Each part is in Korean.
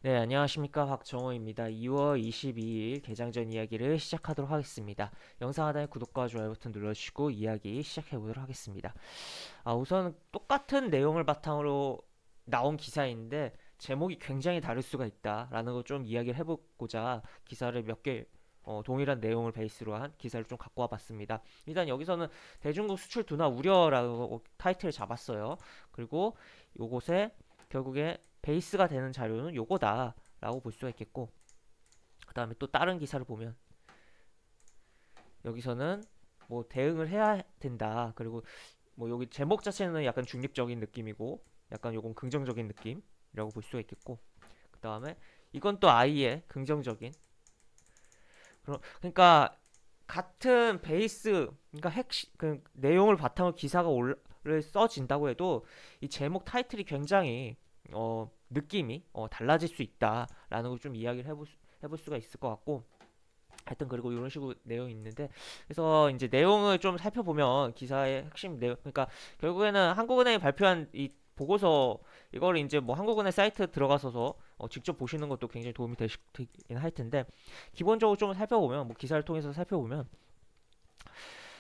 네, 안녕하십니까. 박정호입니다. 2월 22일 개장전 이야기를 시작하도록 하겠습니다. 영상 하단에 구독과 좋아요 버튼 눌러주시고 이야기 시작해보도록 하겠습니다. 우선 똑같은 내용을 바탕으로 나온 기사인데 제목이 굉장히 다를 수가 있다라는 걸 좀 이야기를 해보고자 기사를 몇 개, 동일한 내용을 베이스로 한 기사를 좀 갖고 와봤습니다. 일단 여기서는 대중국 수출 둔화 우려라고 타이틀을 잡았어요. 그리고 요것에 결국에 베이스가 되는 자료는 요거다 라고 볼 수가 있겠고, 그 다음에 또 다른 기사를 보면 여기서는 뭐 대응을 해야 된다, 그리고 뭐 여기 제목 자체는 약간 중립적인 느낌이고 약간 요건 긍정적인 느낌이라고 볼 수가 있겠고, 그 다음에 이건 또 아예 긍정적인, 그러니까 같은 베이스, 그러니까 그 내용을 바탕으로 기사가 써진다고 해도 이 제목 타이틀이 굉장히 느낌이 달라질 수 있다라는 걸 좀 이야기를 해볼 수가 있을 것 같고, 하여튼 그리고 이런 식으로 내용이 있는데, 그래서 이제 내용을 좀 살펴보면 기사의 핵심 내용, 그러니까 결국에는 한국은행이 발표한 이 보고서, 이걸 이제 뭐 한국은행 사이트 들어가서서 직접 보시는 것도 굉장히 도움이 되긴 할 텐데, 기본적으로 좀 살펴보면, 뭐 기사를 통해서 살펴보면,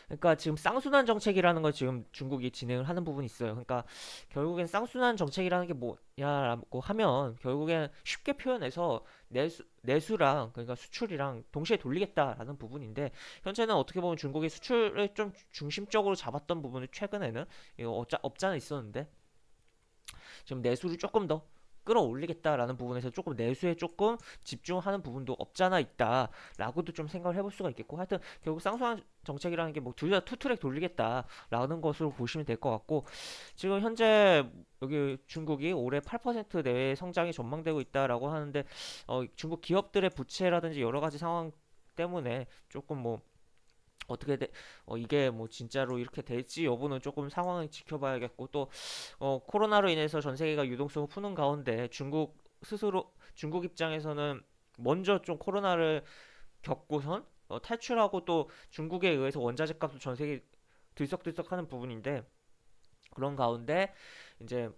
그러니까 지금 쌍순환 정책이라는 걸 지금 중국이 진행을 하는 부분이 있어요. 그러니까 결국엔 쌍순환 정책이라는 게 뭐냐라고 하면, 결국엔 쉽게 표현해서 내수랑, 그러니까 수출이랑 동시에 돌리겠다라는 부분인데, 현재는 어떻게 보면 중국이 수출을 좀 중심적으로 잡았던 부분이 최근에는 이거 없잖아 있었는데, 지금 내수를 조금 더 끌어올리겠다라는 부분에서 조금 내수에 조금 집중하는 부분도 없잖아 있다라고도 좀 생각을 해볼 수가 있겠고, 하여튼 결국 쌍수한 정책이라는 게 뭐 둘 다 투트랙 돌리겠다라는 것으로 보시면 될 것 같고, 지금 현재 여기 중국이 올해 8% 내외 성장이 전망되고 있다라고 하는데, 중국 기업들의 부채라든지 여러 가지 상황 때문에 조금 뭐 어떻게 이게 뭐 진짜로 이렇게 될지 여부는 조금 상황을 지켜봐야겠고, 또 코로나로 인해서 전 세계가 유동성을 푸는 가운데 중국 입장에서는 먼저 좀 코로나를 겪고선 탈출하고, 또 중국에 의해서 원자재 값도 전 세계 들썩들썩하는 부분인데, 그런 가운데 이제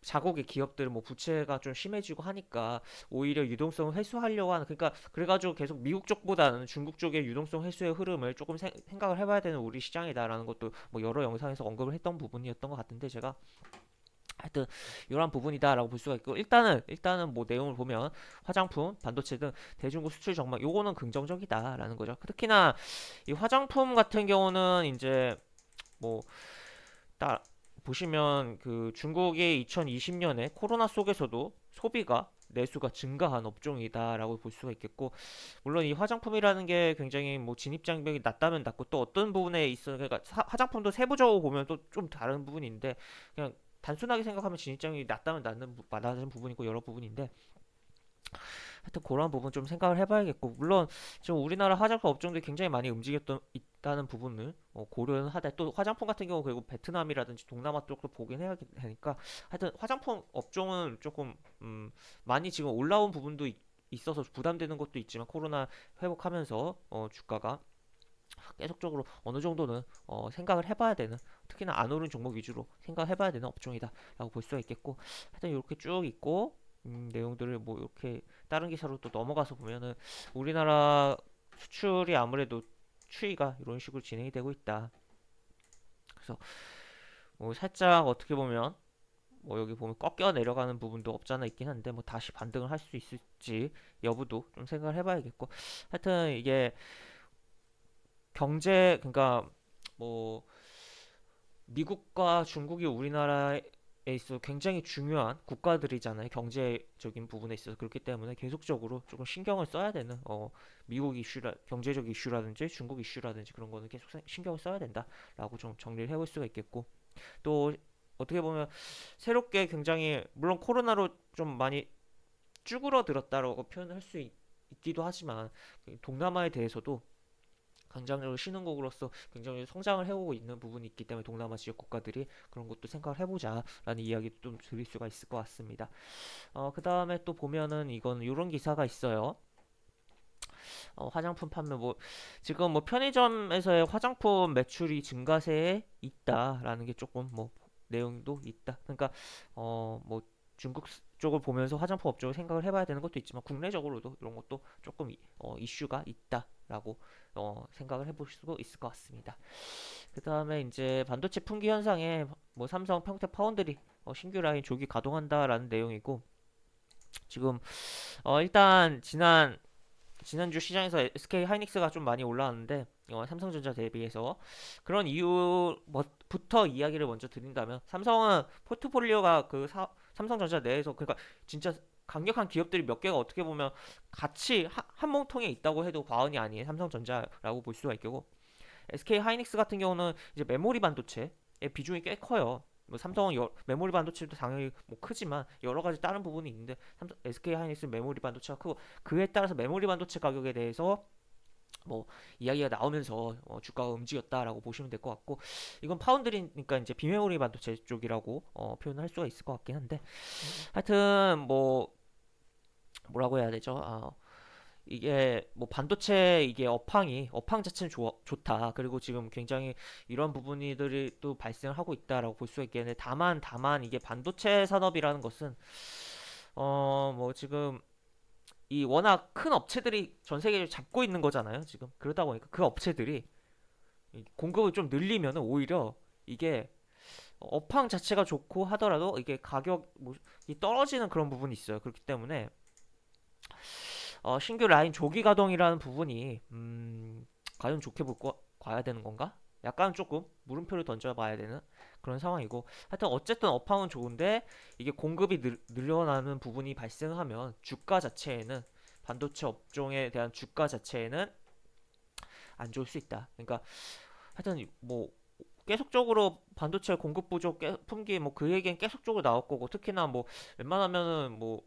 자국의 기업들 뭐 부채가 좀 심해지고 하니까 오히려 유동성을 회수하려고 하는, 그러니까 그래가지고 계속 미국 쪽보다는 중국 쪽의 유동성 회수의 흐름을 조금 생각을 해봐야 되는 우리 시장이다라는 것도 뭐 여러 영상에서 언급을 했던 부분이었던 것 같은데, 제가 하여튼 이러한 부분이다라고 볼 수가 있고, 일단은 뭐 내용을 보면 화장품, 반도체 등 대중국 수출 전망 요거는 긍정적이다라는 거죠. 특히나 이 화장품 같은 경우는 이제 뭐 따, 보시면 그 중국이 2020년에 코로나 속에서도 소비가 내수가 증가한 업종이다라고 볼 수가 있겠고, 물론 이 화장품이라는 게 굉장히 뭐 진입장벽이 낮다면 낮고, 또 어떤 부분에 있어, 그러니까 화장품도 세부적으로 보면 또 좀 다른 부분인데, 그냥 단순하게 생각하면 진입장벽이 낮은 부분이고 여러 부분인데, 하여튼 그런 부분 좀 생각을 해봐야겠고, 물론 지금 우리나라 화장품 업종들이 굉장히 많이 움직였던 있다는 부분을 고려는 하되, 또 화장품 같은 경우 그리고 베트남이라든지 동남아 쪽도 보긴 해야 되니까, 하여튼 화장품 업종은 조금 많이 지금 올라온 부분도 있어서 부담되는 것도 있지만, 코로나 회복하면서 주가가 계속적으로 어느 정도는 생각을 해봐야 되는, 특히나 안 오른 종목 위주로 생각을 해봐야 되는 업종이다라고 볼 수가 있겠고, 하여튼 이렇게 쭉 있고, 내용들을 뭐 이렇게 다른 기사로 또 넘어가서 보면은 우리나라 수출이 아무래도 추이가 이런 식으로 진행이 되고 있다. 그래서 뭐 살짝 어떻게 보면 뭐 여기 보면 꺾여 내려가는 부분도 없잖아 있긴 한데, 뭐 다시 반등을 할 수 있을지 여부도 좀 생각을 해봐야겠고, 하여튼 이게 경제, 그러니까 뭐 미국과 중국이 우리나라에 있어 굉장히 중요한 국가들이잖아요. 경제적인 부분에 있어서. 그렇기 때문에 계속적으로 조금 신경을 써야 되는, 미국 경제적 이슈라든지 중국 이슈라든지 그런 거는 계속 신경을 써야 된다라고 좀 정리를 해볼 수가 있겠고, 또 어떻게 보면 새롭게 굉장히, 물론 코로나로 좀 많이 쭈그러들었다라고 표현을 할 수 있기도 하지만, 동남아에 대해서도 강장적으로 신흥국으로서 굉장히 성장을 해오고 있는 부분이 있기 때문에, 동남아 지역 국가들이 그런 것도 생각을 해보자라는 이야기도 좀 드릴 수가 있을 것 같습니다. 그 다음에 또 보면은 이건 이런 기사가 있어요. 화장품 판매, 뭐 지금 뭐 편의점에서의 화장품 매출이 증가세에 있다라는 게 조금 뭐 내용도 있다. 그러니까 뭐 중국 쪽을 보면서 화장품 업종을 생각을 해봐야 되는 것도 있지만 국내적으로도 이런 것도 조금 이슈가 있다라고 생각을 해볼 수도 있을 것 같습니다. 그 다음에 이제 반도체 품귀 현상에 뭐 삼성, 평택, 파운드리 신규 라인 조기 가동한다라는 내용이고 지금 일단 지난주 시장에서 SK 하이닉스가 좀 많이 올라왔는데 삼성전자 대비해서 그런 이유부터 이야기를 먼저 드린다면 삼성은 포트폴리오가 삼성전자 내에서 그러니까 진짜 강력한 기업들이 몇 개가 어떻게 보면 같이 한 몽통에 있다고 해도 과언이 아니에요. 삼성전자라고 볼 수가 있고 SK 하이닉스 같은 경우는 이제 메모리 반도체의 비중이 꽤 커요. 뭐 삼성은 메모리 반도체도 당연히 뭐 크지만 여러 가지 다른 부분이 있는데 SK 하이닉스 메모리 반도체가 크고 그에 따라서 메모리 반도체 가격에 대해서 뭐 이야기가 나오면서 주가가 움직였다라고 보시면 될 것 같고 이건 파운드리니까 이제 비메모리 반도체 쪽이라고 표현을 할 수가 있을 것 같긴 한데 하여튼 뭐 뭐라고 해야 되죠? 이게 뭐 반도체 이게 업황 자체는 좋다. 그리고 지금 굉장히 이런 부분들이 또 발생을 하고 있다라고 볼 수가 있겠는데 다만 이게 반도체 산업이라는 것은 뭐 지금 이 워낙 큰 업체들이 전 세계를 잡고 있는 거잖아요. 지금 그러다 보니까 그 업체들이 이 공급을 좀 늘리면은 오히려 이게 업황 자체가 좋고 하더라도 이게 가격 뭐 이 떨어지는 그런 부분이 있어요. 그렇기 때문에 신규 라인 조기 가동이라는 부분이 과연 좋게 봐야 되는 건가? 약간 조금 물음표를 던져봐야 되는 그런 상황이고 하여튼 어쨌든 업황은 좋은데 이게 공급이 늘어나는 부분이 발생하면 주가 자체에는 반도체 업종에 대한 주가 자체에는 안 좋을 수 있다. 그러니까 하여튼 뭐 계속적으로 반도체 공급 부족 품귀 뭐 그 얘기는 계속적으로 나올 거고 특히나 뭐 웬만하면은 뭐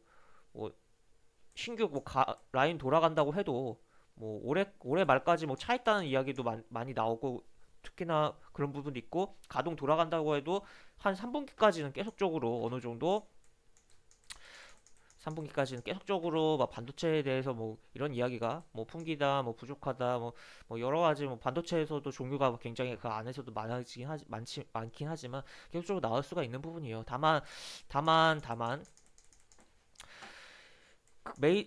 신규 라인 돌아간다고 해도 뭐 올해 말까지 뭐 차 있다는 이야기도 많이 나오고 특히나 그런 부분도 있고 가동 돌아간다고 해도 한 3분기까지는 계속적으로 어느 정도 3분기까지는 계속적으로 막 반도체에 대해서 뭐 이런 이야기가 뭐 풍기다 뭐 부족하다 뭐 여러 가지 뭐 반도체에서도 종류가 굉장히 그 안에서도 많긴 하지만 계속적으로 나올 수가 있는 부분이에요. 다만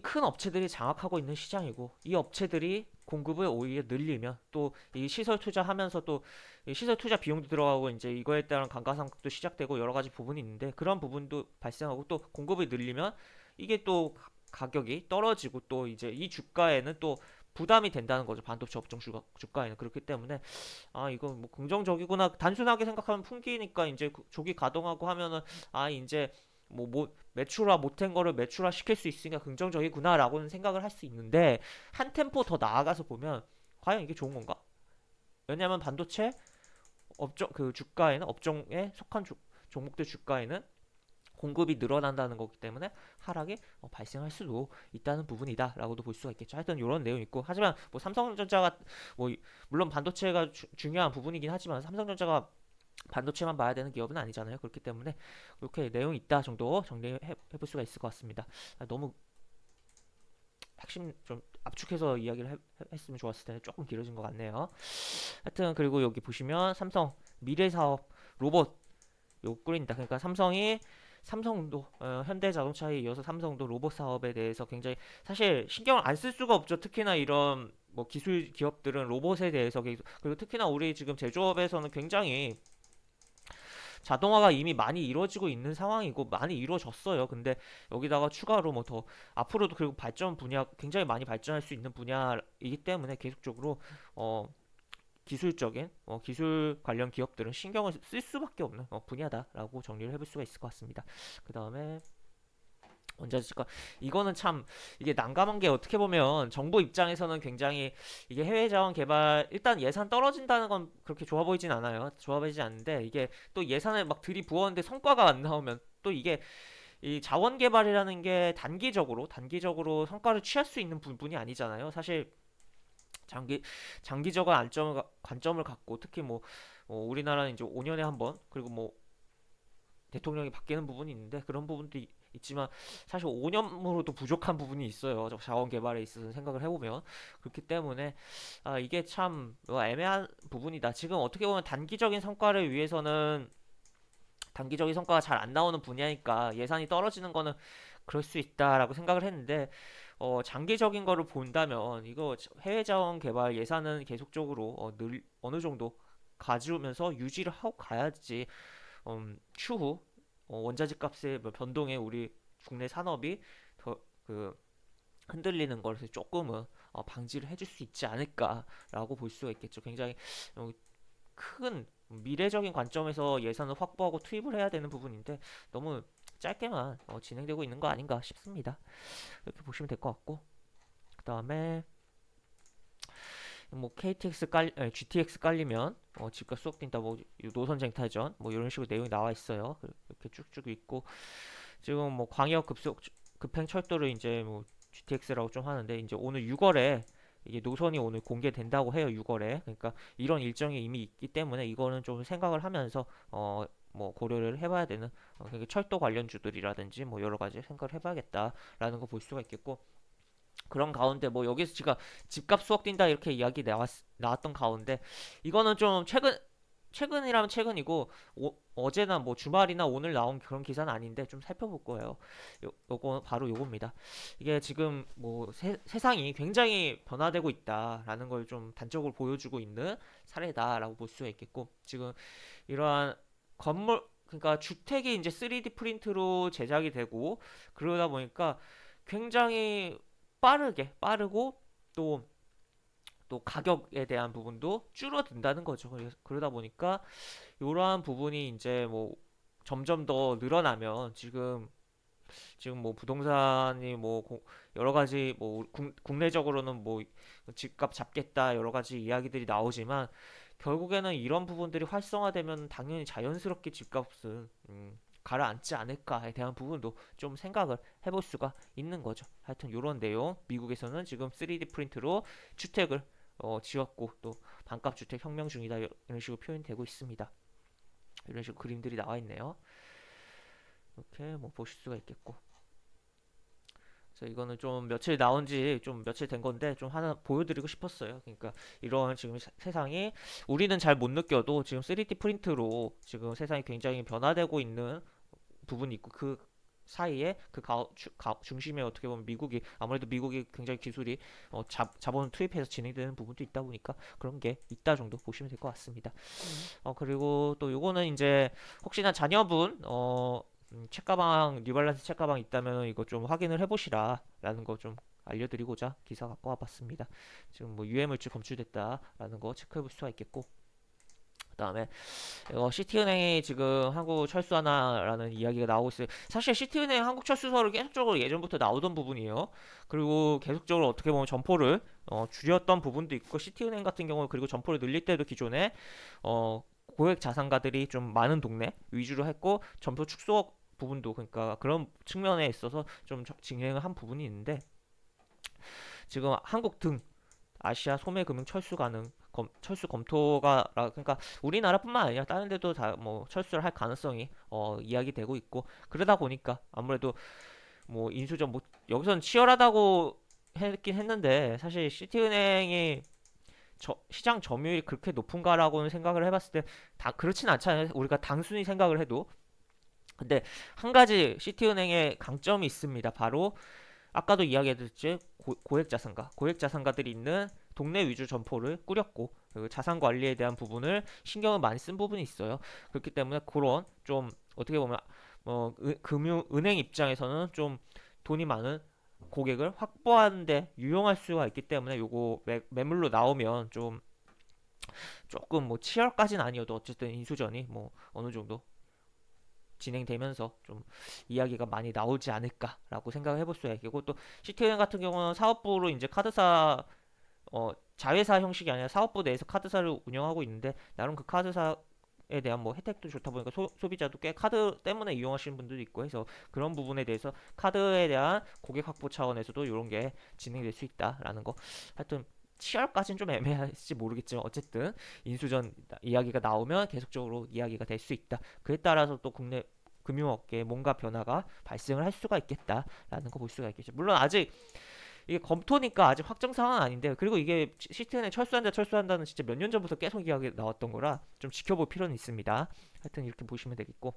큰 업체들이 장악하고 있는 시장이고 이 업체들이 공급을 오히려 늘리면 또 이 시설 투자하면서 또 이 시설 투자 비용도 들어가고 이제 이거에 따른 감가상각도 시작되고 여러 가지 부분이 있는데 그런 부분도 발생하고 또 공급이 늘리면 이게 또 가격이 떨어지고 또 이제 이 주가에는 또 부담이 된다는 거죠. 반도체 업종 주가에는 그렇기 때문에 이건 뭐 긍정적이구나 단순하게 생각하면 풍기니까 이제 조기 가동하고 하면은 이제 뭐 매출화 못한 거를 매출화 시킬 수 있으니까 긍정적이구나라고는 생각을 할 수 있는데 한 템포 더 나아가서 보면 과연 이게 좋은 건가? 왜냐하면 반도체 업종 그 주가에는 업종에 속한 종목들 주가에는 공급이 늘어난다는 거기 때문에 하락이 발생할 수도 있다는 부분이다라고도 볼 수가 있겠죠. 하여튼 이런 내용이 있고 하지만 뭐 삼성전자가 뭐 물론 반도체가 중요한 부분이긴 하지만 삼성전자가 반도체만 봐야 되는 기업은 아니잖아요. 그렇기 때문에 이렇게 내용이 있다 정도 정리해 볼 수가 있을 것 같습니다. 너무 핵심 좀 압축해서 이야기를 했으면 좋았을 텐데 조금 길어진 것 같네요. 하여튼 그리고 여기 보시면 삼성 미래 사업 로봇 요 꾸린다. 그러니까 삼성도 현대자동차에 이어서 삼성도 로봇 사업에 대해서 굉장히 사실 신경을 안 쓸 수가 없죠. 특히나 이런 뭐 기술 기업들은 로봇에 대해서 그리고 특히나 우리 지금 제조업에서는 굉장히 자동화가 이미 많이 이루어지고 있는 상황이고 많이 이루어졌어요. 근데 여기다가 추가로 뭐 더 앞으로도 그리고 발전 분야 굉장히 많이 발전할 수 있는 분야이기 때문에 계속적으로 어 기술적인 기술 관련 기업들은 신경을 쓸 수밖에 없는 분야다라고 정리를 해볼 수가 있을 것 같습니다. 그 다음에 언제 하실까? 이거는 참 이게 난감한 게 어떻게 보면 정부 입장에서는 굉장히 이게 해외 자원 개발 일단 예산 떨어진다는 건 그렇게 좋아 보이진 않아요. 좋아 보이지 않는데 이게 또 예산을 막 들이부었는데 성과가 안 나오면 또 이게 이 자원 개발이라는 게 단기적으로 성과를 취할 수 있는 부분이 아니잖아요. 사실 장기적인 관점을 갖고 특히 뭐 우리나라는 이제 5년에 한 번 그리고 뭐 대통령이 바뀌는 부분이 있는데 그런 부분도 있지만 사실 5년으로도 부족한 부분이 있어요. 자원 개발에 있어서 생각을 해보면 그렇기 때문에 이게 참 애매한 부분이다. 지금 어떻게 보면 단기적인 성과를 위해서는 단기적인 성과가 잘 안 나오는 분야니까 예산이 떨어지는 거는 그럴 수 있다라고 생각을 했는데 장기적인 거를 본다면 이거 해외 자원 개발 예산은 계속적으로 어느 정도 가지면서 유지를 하고 가야지 추후 원자재 값의 뭐 변동에 우리 국내 산업이 더 그 흔들리는 것을 조금은 방지를 해줄 수 있지 않을까라고 볼 수가 있겠죠. 굉장히 어, 큰 미래적인 관점에서 예산을 확보하고 투입을 해야 되는 부분인데 너무 짧게만 진행되고 있는 거 아닌가 싶습니다. 이렇게 보시면 될 것 같고 그 다음에 뭐 KTX GTX 깔리면 집값 쏙 뛴다 뭐 노선 쟁탈전 뭐 이런 식으로 내용이 나와 있어요. 이렇게 쭉쭉 있고 지금 뭐 광역 급속 급행 철도를 이제 뭐 GTX라고 좀 하는데 이제 오늘 6월에 이게 노선이 오늘 공개된다고 해요. 6월에. 그러니까 이런 일정이 이미 있기 때문에 이거는 좀 생각을 하면서 뭐 고려를 해봐야 되는 그러니까 철도 관련주들이라든지 뭐 여러 가지 생각을 해봐야겠다라는 거 볼 수가 있겠고 그런 가운데 뭐 여기서 제가 집값 수억 뛴다 이렇게 이야기 나왔던 가운데 이거는 좀 최근이라면 최근이고 어제나 뭐 주말이나 오늘 나온 그런 기사는 아닌데 좀 살펴볼 거예요. 요거 바로 요겁니다. 이게 지금 뭐 세상이 굉장히 변화되고 있다라는 걸 좀 단적으로 보여주고 있는 사례다라고 볼 수가 있겠고 지금 이러한 건물 그러니까 주택이 이제 3D 프린트로 제작이 되고 그러다 보니까 굉장히 빠르고 또 가격에 대한 부분도 줄어든다는 거죠. 그러다 보니까 이러한 부분이 이제 뭐 점점 더 늘어나면 지금 뭐 부동산이 뭐 여러 가지 뭐 국내적으로는 뭐 집값 잡겠다 여러 가지 이야기들이 나오지만 결국에는 이런 부분들이 활성화되면 당연히 자연스럽게 집값은 가라앉지 않을까에 대한 부분도 좀 생각을 해볼 수가 있는 거죠. 하여튼 이런 내용 미국에서는 지금 3D 프린트로 주택을 지었고 또 반값 주택 혁명 중이다 이런 식으로 표현되고 있습니다. 이런 식으로 그림들이 나와 있네요. 이렇게 뭐 보실 수가 있겠고. 그래서 이거는 좀 며칠 나온 지 좀 며칠 된 건데 좀 하나 보여드리고 싶었어요. 그러니까 이런 지금 세상이 우리는 잘 못 느껴도 지금 3D 프린트로 지금 세상이 굉장히 변화되고 있는 부분이 있고 그 사이에 중심에 어떻게 보면 미국이 아무래도 미국이 굉장히 기술이 자본을 투입해서 진행되는 부분도 있다 보니까 그런 게 있다 정도 보시면 될 것 같습니다. 그리고 또 요거는 이제 혹시나 자녀분 책가방 뉴발란스 책가방 있다면 이거 좀 확인을 해보시라라는 거 좀 알려드리고자 기사 갖고 와봤습니다. 지금 뭐 유해물질 검출됐다라는 거 체크해볼 수가 있겠고 그다음에 시티은행이 지금 한국철수하나라는 이야기가 나오고 있어요. 사실 시티은행 한국철수서를 계속적으로 예전부터 나오던 부분이에요. 그리고 계속적으로 어떻게 보면 점포를 줄였던 부분도 있고 시티은행 같은 경우 그리고 점포를 늘릴 때도 기존에 고액 자산가들이 좀 많은 동네 위주로 했고 점포 축소 부분도 그러니까 그런 측면에 있어서 좀 진행을 한 부분이 있는데 지금 한국 등 아시아 소매 금융 철수 가능 철수 검토가 그러니까 우리나라뿐만 아니라 다른 데도 다 뭐 철수를 할 가능성이 이야기되고 있고 그러다 보니까 아무래도 뭐 인수전 뭐 여기서는 치열하다고 했긴 했는데 사실 시티은행이 시장 점유율이 그렇게 높은가라고는 생각을 해봤을 때 다 그렇진 않잖아요. 우리가 단순히 생각을 해도 근데 한 가지 시티은행의 강점이 있습니다. 바로 아까도 이야기했듯이 고액 자산가들이 있는 동네 위주 점포를 꾸렸고 그 자산 관리에 대한 부분을 신경을 많이 쓴 부분이 있어요. 그렇기 때문에 그런 좀 어떻게 보면 은행 입장에서는 좀 돈이 많은 고객을 확보하는데 유용할 수가 있기 때문에 요거 매물로 나오면 좀 조금 뭐 치열까지는 아니어도 어쨌든 인수전이 뭐 어느 정도 진행되면서 좀 이야기가 많이 나오지 않을까라고 생각을 해볼 수가 있고 또 시티은행 같은 경우는 사업부로 이제 카드사 자회사 형식이 아니라 사업부 내에서 카드사를 운영하고 있는데 나름 그 카드사에 대한 뭐 혜택도 좋다 보니까 소비자도 꽤 카드 때문에 이용하시는 분들도 있고 해서 그런 부분에 대해서 카드에 대한 고객 확보 차원에서도 이런 게 진행될 수 있다라는 거 하여튼 치열까지는 좀 애매할지 모르겠지만 어쨌든 인수전 이야기가 나오면 계속적으로 이야기가 될 수 있다. 그에 따라서 또 국내 금융업계에 뭔가 변화가 발생을 할 수가 있겠다라는 거 볼 수가 있겠죠. 물론 아직 이게 검토니까 아직 확정 사항은 아닌데 그리고 이게 시티은행 철수한다는 진짜 몇 년 전부터 계속 이야기 나왔던 거라 좀 지켜볼 필요는 있습니다. 하여튼 이렇게 보시면 되겠고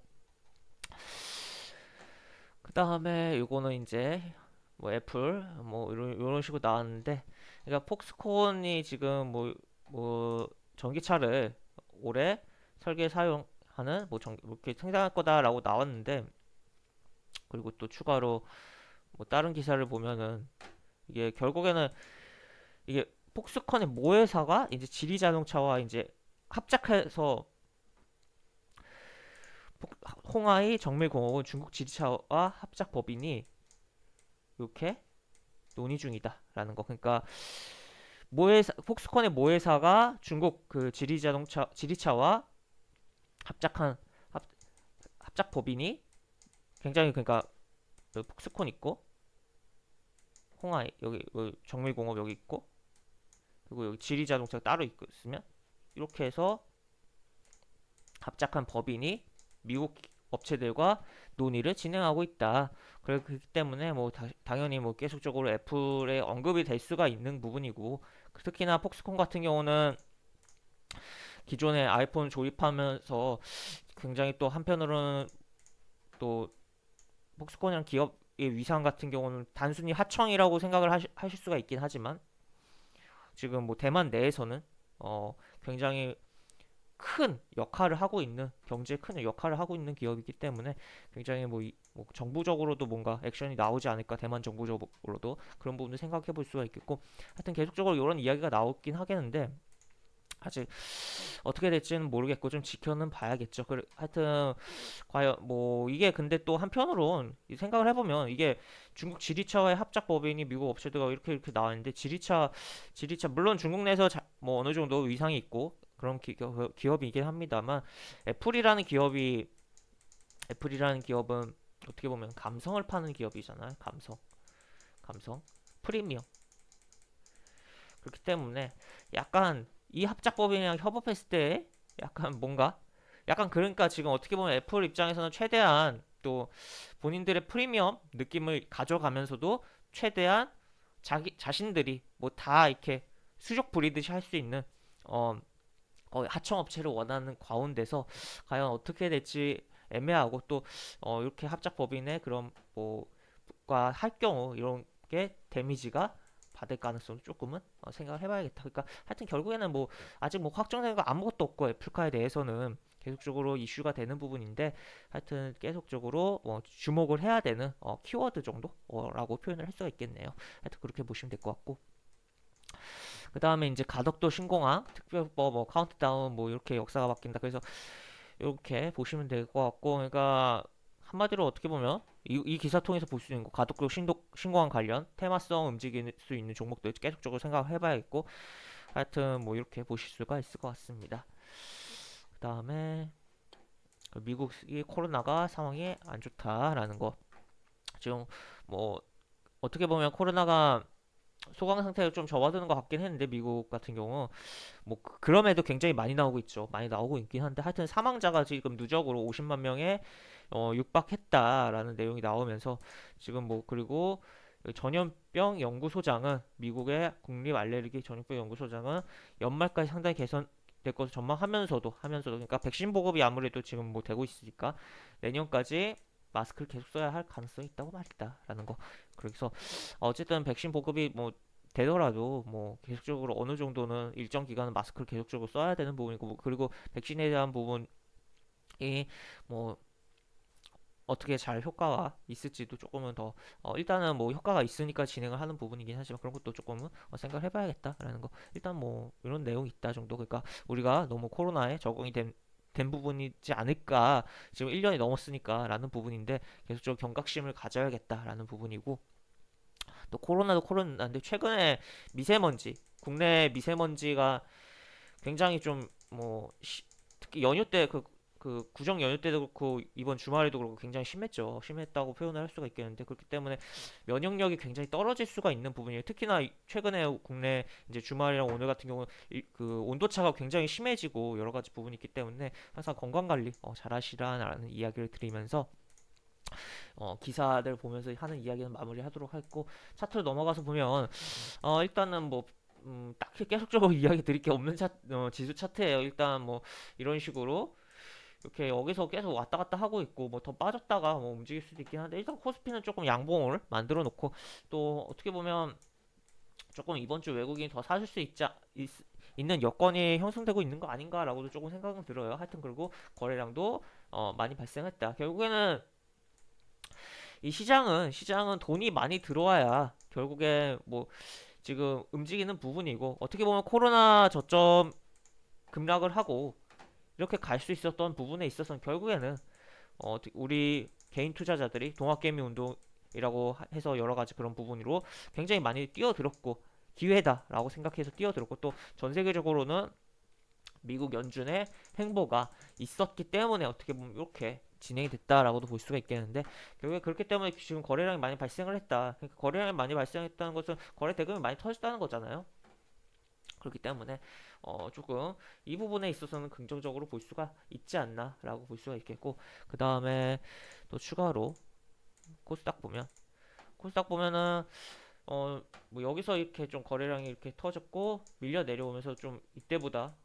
그 다음에 요거는 이제 뭐 애플 뭐 이런 식으로 나왔는데, 그러니까 폭스콘이 지금 뭐 전기차를 올해 설계 사용하는 뭐 이렇게 생산할 거다라고 나왔는데, 그리고 또 추가로 뭐 다른 기사를 보면은 이게 결국에는 이게 폭스컨의 모회사가 이제 지리자동차와 이제 합작해서 홍하이 정밀공업은 중국 지리차와 합작 법인이 이렇게 논의 중이다라는 거. 그러니까 모회사 폭스컨의 모회사가 중국 그 지리차와 합작한 합, 합작 법인이 굉장히, 그러니까 폭스콘 있고 홍하이 여기 정밀공업 여기 있고, 그리고 여기 지리자동차가 따로 있고 있으면 이렇게 해서 합작한 법인이 미국 업체들과 논의를 진행하고 있다. 그렇기 때문에 뭐 당연히 뭐 계속적으로 애플에 언급이 될 수가 있는 부분이고, 특히나 폭스콘 같은 경우는 기존의 아이폰 조립하면서 굉장히 또 한편으로는 또 폭스콘이란 기업의 위상 같은 경우는 단순히 하청이라고 생각을 하실 수가 있긴 하지만, 지금 뭐 대만 내에서는 굉장히 큰 역할을 하고 있는, 경제에 큰 역할을 하고 있는 기업이기 때문에 굉장히 뭐 정부적으로도 뭔가 액션이 나오지 않을까, 대만 정부적으로도 그런 부분을 생각해 볼 수가 있겠고, 하여튼 계속적으로 이런 이야기가 나오긴 하겠는데 아직 어떻게 될지는 모르겠고 좀 지켜는 봐야겠죠. 하여튼 과연 뭐 이게, 근데 또 한편으론 생각을 해보면 이게 중국 지리차와의 합작 법인이 미국 업체들과 이렇게 나왔는데, 지리차 물론 중국 내에서 뭐 어느 정도 위상이 있고 그런 기업이긴 합니다만, 애플이라는 기업이 애플이라는 기업은 어떻게 보면 감성을 파는 기업이잖아요. 감성 프리미엄. 그렇기 때문에 약간 이 합작법인이랑 협업했을 때 약간 뭔가 약간, 그러니까 지금 어떻게 보면 애플 입장에서는 최대한 또 본인들의 프리미엄 느낌을 가져가면서도 최대한 자신들이 뭐 다 이렇게 수족 부리듯이 할 수 있는 어 하청업체를 원하는 가운데서 과연 어떻게 될지 애매하고, 또 이렇게 합작법인의 그런 뭐가 할 경우 이런 게 데미지가 받을 가능성도 조금은 생각을 해봐야겠다. 그러니까 하여튼 결국에는 뭐 아직 뭐 확정된 거 아무것도 없고, 애플카에 대해서는 계속적으로 이슈가 되는 부분인데, 하여튼 계속적으로 주목을 해야 되는 키워드 정도라고 표현을 할 수가 있겠네요. 하여튼 그렇게 보시면 될 것 같고, 그 다음에 이제 가덕도 신공항 특별법 카운트다운 뭐 이렇게 역사가 바뀐다. 그래서 이렇게 보시면 될 것 같고, 그러니까 한마디로 어떻게 보면 이 기사 통해서 볼 수 있는 거, 가덕도 신공항 관련 테마성 움직일 수 있는 종목들 계속적으로 생각을 해봐야겠고, 하여튼 뭐 이렇게 보실 수가 있을 것 같습니다. 그 다음에 미국이 코로나가 상황이 안 좋다라는 거. 지금 뭐 어떻게 보면 코로나가 소강 상태로 좀 접어드는 것 같긴 했는데, 미국 같은 경우 뭐 그럼에도 굉장히 많이 나오고 있죠. 많이 나오고 있긴 한데, 하여튼 사망자가 지금 누적으로 50만 명에 육박했다라는 내용이 나오면서, 지금 뭐 그리고 전염병 연구소장은, 미국의 국립 알레르기 전염병 연구소장은 연말까지 상당히 개선될 것을 전망하면서도 그러니까 백신 보급이 아무래도 지금 뭐 되고 있으니까 내년까지 마스크를 계속 써야 할 가능성이 있다고 말했다라는 거. 그래서 어쨌든 백신 보급이 뭐 되더라도 뭐 계속적으로 어느 정도는 일정 기간은 마스크를 계속적으로 써야 되는 부분이고, 그리고 백신에 대한 부분이 뭐 어떻게 잘 효과가 있을지도 조금은 더 일단은 뭐 효과가 있으니까 진행을 하는 부분이긴 하지만, 그런 것도 조금은 생각을 해봐야겠다라는 거. 일단 뭐 이런 내용이 있다 정도. 그러니까 우리가 너무 코로나에 적응이 된 부분이지 않을까, 지금 1년이 넘었으니까 라는 부분인데, 계속적으로 경각심을 가져야겠다라는 부분이고, 또 코로나도 코로나인데 최근에 미세먼지, 국내 미세먼지가 굉장히 좀 뭐 특히 연휴 때 그 구정 연휴 때도 그렇고 이번 주말에도 그렇고 굉장히 심했죠. 심했다고 표현을 할 수가 있겠는데, 그렇기 때문에 면역력이 굉장히 떨어질 수가 있는 부분이에요. 특히나 최근에 국내 이제 주말이랑 오늘 같은 경우 그 온도차가 굉장히 심해지고 여러 가지 부분이 있기 때문에 항상 건강 관리 잘 하시라는 이야기를 드리면서 기사들 보면서 하는 이야기는 마무리하도록 했고, 차트로 넘어가서 보면 일단은 뭐 딱히 계속적으로 이야기 드릴 게 없는 지수 차트예요. 일단 뭐 이런 식으로 이렇게 여기서 계속 왔다 갔다 하고 있고 뭐 더 빠졌다가 뭐 움직일 수도 있긴 한데 일단 코스피는 조금 양봉을 만들어 놓고 또 어떻게 보면 조금 이번 주 외국인이 더 사실 수 있는 여건이 형성되고 있는 거 아닌가라고도 조금 생각은 들어요. 하여튼 그리고 거래량도 많이 발생했다. 결국에는 이 시장은 돈이 많이 들어와야 결국에 뭐 지금 움직이는 부분이고 어떻게 보면 코로나 저점 급락을 하고 이렇게 갈 수 있었던 부분에 있어서는 결국에는 우리 개인 투자자들이 동학개미 운동이라고 해서 여러 가지 그런 부분으로 굉장히 많이 뛰어들었고 기회다라고 생각해서 뛰어들었고 또 전 세계적으로는 미국 연준의 행보가 있었기 때문에 어떻게 보면 이렇게 진행이 됐다라고도 볼 수가 있겠는데 결국에 그렇기 때문에 지금 거래량이 많이 발생을 했다. 그러니까 거래량이 많이 발생했다는 것은 거래 대금이 많이 터졌다는 거잖아요. 그렇기 때문에 조금 이 부분에 있어서는 긍정적으로 볼 수가 있지 않나라고 볼 수가 있겠고 그 다음에 또 추가로 코스닥 보면 코스닥 보면은 뭐 여기서 이렇게 좀 거래량이 이렇게 터졌고 밀려 내려오면서 좀 이때보다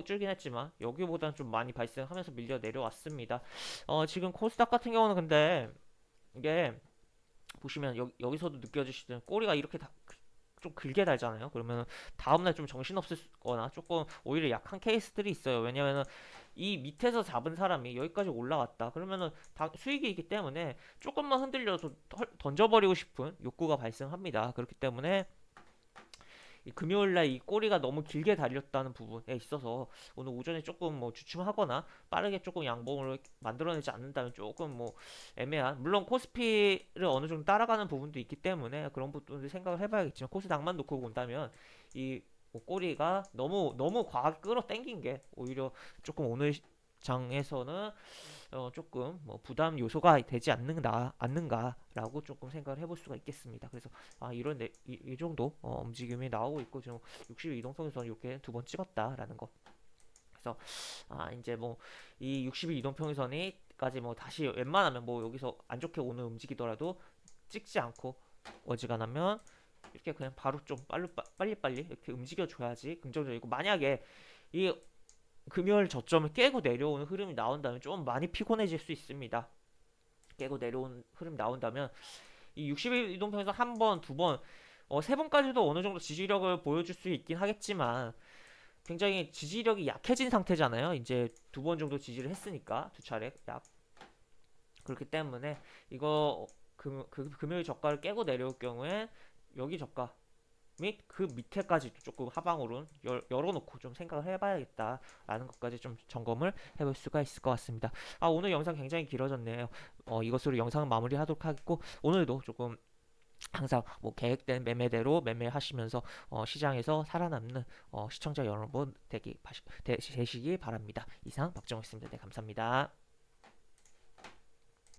줄긴 했지만 여기보다는 좀 많이 발생하면서 밀려 내려왔습니다. 지금 코스닥 같은 경우는 근데 이게 보시면 여기서도 느껴지시는 꼬리가 이렇게 좀 길게 달잖아요. 그러면 다음날 좀 정신없거나 조금 오히려 약한 케이스들이 있어요. 왜냐면은 이 밑에서 잡은 사람이 여기까지 올라갔다. 그러면은 수익이 있기 때문에 조금만 흔들려서 던져버리고 싶은 욕구가 발생합니다. 그렇기 때문에 이 금요일날 이 꼬리가 너무 길게 달렸다는 부분에 있어서 오늘 오전에 조금 뭐 주춤하거나 빠르게 조금 양봉을 만들어내지 않는다면 조금 뭐 애매한 물론 코스피를 어느 정도 따라가는 부분도 있기 때문에 그런 부분들 생각을 해봐야겠지만 코스닥만 놓고 본다면 이 꼬리가 너무 과하게 끌어당긴 게 오히려 조금 오늘 장에서는 조금 뭐 부담 요소가 되지 않는가라고 조금 생각을 해볼 수가 있겠습니다. 그래서 이 정도 움직임이 나오고 있고 지금 60일 이동평에서는 이렇게 두 번 찍었다라는 거. 그래서 이제 뭐 이 60일 이동평선이까지 뭐 다시 웬만하면 뭐 여기서 안 좋게 오늘 움직이더라도 찍지 않고 어지간하면 이렇게 그냥 바로 좀 빨리빨리 이렇게 움직여줘야지 긍정적이고 만약에 이 금요일 저점을 깨고 내려오는 흐름이 나온다면 좀 많이 피곤해질 수 있습니다. 깨고 내려온 흐름이 나온다면 이 60일 이동평에서 한 번, 두 번, 세 번까지도 어느 정도 지지력을 보여줄 수 있긴 하겠지만 굉장히 지지력이 약해진 상태잖아요. 이제 두 번 정도 지지를 했으니까 두 차례 약 그렇기 때문에 이거 금요일 저가를 깨고 내려올 경우에 여기 저가 및 그 밑에까지도 조금 하방으로 열어놓고 좀 생각을 해봐야겠다라는 것까지 좀 점검을 해볼 수가 있을 것 같습니다. 오늘 영상 굉장히 길어졌네요. 이것으로 영상을 마무리하도록 하겠고 오늘도 조금 항상 뭐 계획된 매매대로 매매하시면서 시장에서 살아남는 시청자 여러분 되시기 바랍니다. 이상 박정호였습니다. 네, 감사합니다.